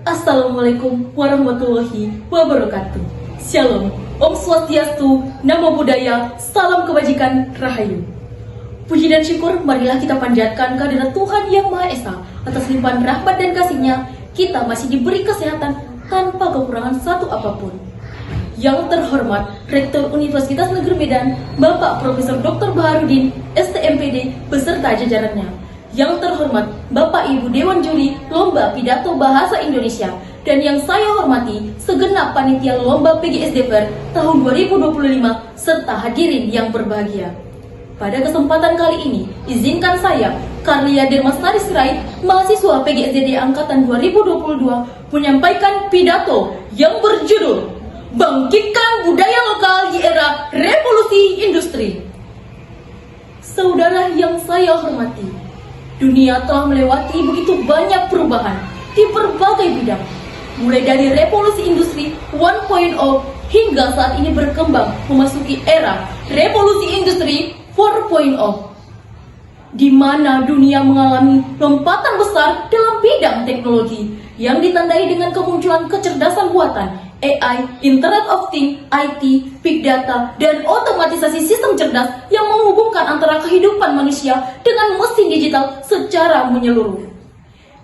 Assalamualaikum warahmatullahi wabarakatuh. Shalom, Om Swastiastu, Namo Buddhaya, Salam Kebajikan, Rahayu. Puji dan syukur marilah kita panjatkan kehadirat Tuhan Yang Maha Esa. Atas limpahan rahmat dan kasih-Nya, kita masih diberi kesehatan tanpa kekurangan satu apapun. Yang terhormat Rektor Universitas Negeri Medan, Bapak Profesor Dr. Baharudin, STMPD, beserta jajarannya. Yang terhormat Bapak Ibu Dewan Juri Lomba Pidato Bahasa Indonesia, dan yang saya hormati segenap panitia Lomba PGSDPR tahun 2025 serta hadirin yang berbahagia. Pada kesempatan kali ini, izinkan saya, Karlia Dermastari Sirait, mahasiswa PGSDD Angkatan 2022, menyampaikan pidato yang berjudul Bangkitkan Budaya Lokal di Era Revolusi Industri. Saudara yang saya hormati, dunia telah melewati begitu banyak perubahan di berbagai bidang, mulai dari revolusi industri 1.0 hingga saat ini berkembang memasuki era revolusi industri 4.0, di mana dunia mengalami lompatan besar dalam bidang teknologi yang ditandai dengan kemunculan kecerdasan buatan, AI, Internet of Things, IT, Big Data, dan otomatisasi sistem cerdas yang menghubungkan antara kehidupan manusia dengan mesin digital secara menyeluruh.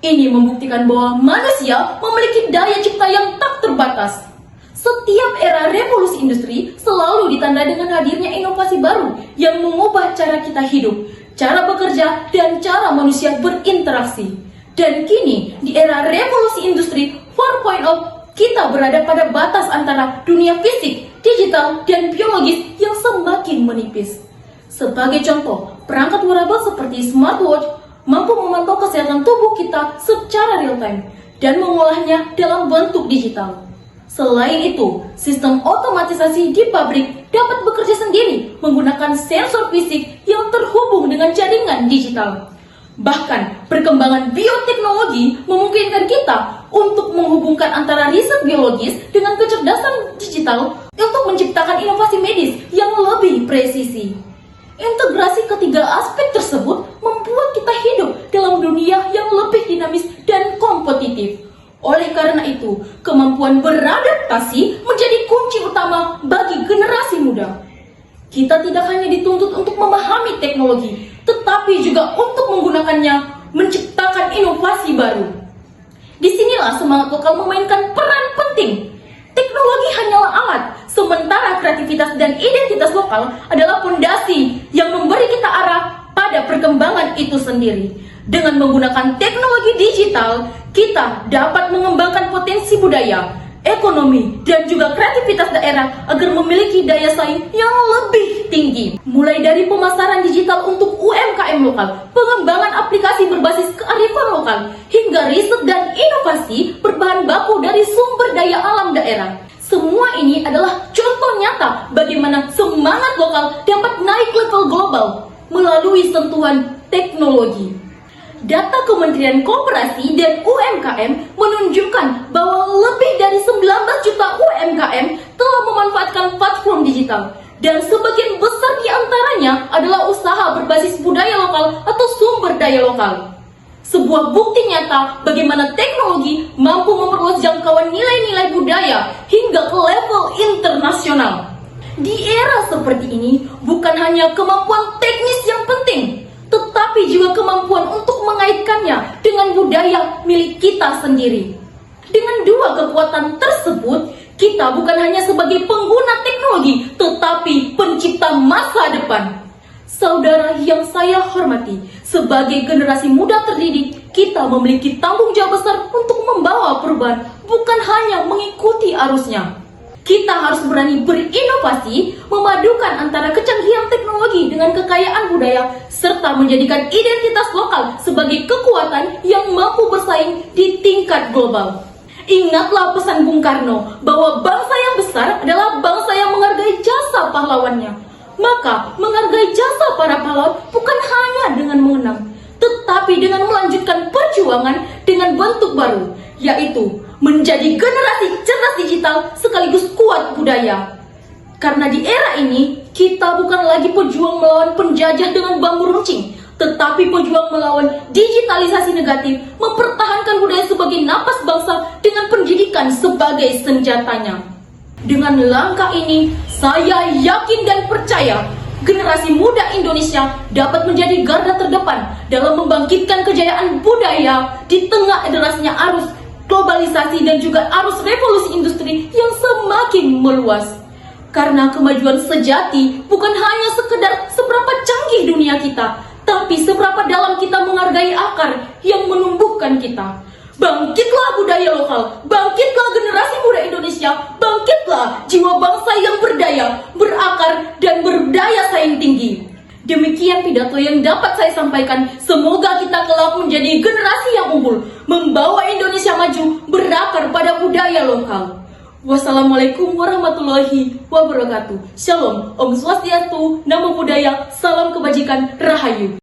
Ini membuktikan bahwa manusia memiliki daya cipta yang tak terbatas. Setiap era revolusi industri selalu ditandai dengan hadirnya inovasi baru yang mengubah cara kita hidup, cara bekerja, dan cara manusia berinteraksi. Dan kini, di era revolusi industri 4.0, kita berada pada batas antara dunia fisik, digital, dan biologis yang semakin menipis. Sebagai contoh, perangkat wearable seperti smartwatch mampu memantau kesehatan tubuh kita secara real-time dan mengolahnya dalam bentuk digital. Selain itu, sistem otomatisasi di pabrik dapat bekerja sendiri menggunakan sensor fisik yang terhubung dengan jaringan digital. Bahkan, perkembangan bioteknologi memungkinkan kita untuk menghubungkan antara riset biologis dengan kecerdasan digital untuk menciptakan inovasi medis yang lebih presisi. Integrasi ketiga aspek tersebut membuat kita hidup dalam dunia yang lebih dinamis dan kompetitif. Oleh karena itu, kemampuan beradaptasi menjadi kunci utama bagi generasi muda. Kita tidak hanya dituntut untuk memahami teknologi, tetapi juga untuk menggunakannya menciptakan inovasi baru. Disinilah semangat lokal memainkan peran penting. Teknologi hanyalah alat, sementara kreativitas dan identitas lokal adalah fondasi yang memberi kita arah pada perkembangan itu sendiri. Dengan menggunakan teknologi digital, kita dapat mengembangkan potensi budaya, ekonomi, dan juga kreativitas daerah agar memiliki daya saing yang lebih tinggi. Mulai dari pemasaran digital untuk UMKM lokal, pengembangan aplikasi berbasis kearifan lokal, hingga riset dan inovasi berbahan baku dari sumber daya alam daerah. Semua ini adalah contoh nyata bagaimana semangat lokal dapat naik level global melalui sentuhan teknologi. Data Kementerian Koperasi dan UMKM menunjukkan bahwa lebih dari 19 juta UMKM telah memanfaatkan platform digital, dan sebagian besar di antaranya adalah usaha berbasis budaya lokal atau sumber daya lokal. Sebuah bukti nyata bagaimana teknologi mampu memperluas jangkauan nilai-nilai budaya hingga ke level internasional. Di era seperti ini, bukan hanya kemampuan teknis yang penting, tetapi juga kemampuan untuk mengaitkannya dengan budaya milik kita sendiri. Dengan dua kekuatan tersebut, kita bukan hanya sebagai pengguna teknologi, tetapi pencipta masa depan. Saudara yang saya hormati, sebagai generasi muda terdidik, kita memiliki tanggung jawab besar untuk membawa perubahan, bukan hanya mengikuti arusnya. Kita harus berani berinovasi, memadukan antara kecanggihan teknologi dengan kekayaan budaya, serta menjadikan identitas lokal sebagai kekuatan yang mampu bersaing di tingkat global. Ingatlah pesan Bung Karno bahwa bangsa yang besar adalah bangsa yang menghargai jasa pahlawannya. Maka, menghargai jasa para pahlawan bukan hanya dengan mengenang, tetapi dengan melanjutkan perjuangan dengan bentuk baru, yaitu menjadi generasi cerdas digital sekaligus kuat budaya. Karena di era ini, kita bukan lagi pejuang melawan penjajah dengan bambu runcing, tetapi pejuang melawan digitalisasi negatif, mempertahankan budaya sebagai napas bangsa dengan jadikan sebagai senjatanya. Dengan langkah ini, saya yakin dan percaya generasi muda Indonesia dapat menjadi garda terdepan dalam membangkitkan kejayaan budaya di tengah derasnya arus globalisasi dan juga arus revolusi industri yang semakin meluas. Karena kemajuan sejati bukan hanya sekedar seberapa canggih dunia kita, tapi seberapa dalam kita menghargai akar yang menumbuhkan kita. Bangkitlah budaya lokal, bangkitlah generasi muda Indonesia, bangkitlah jiwa bangsa yang berdaya, berakar, dan berdaya saing tinggi. Demikian pidato yang dapat saya sampaikan. Semoga kita kelak menjadi generasi yang unggul, membawa Indonesia maju, berakar pada budaya lokal. Wassalamualaikum warahmatullahi wabarakatuh. Shalom, Om Swastiastu, Namo Buddhaya, Salam Kebajikan, Rahayu.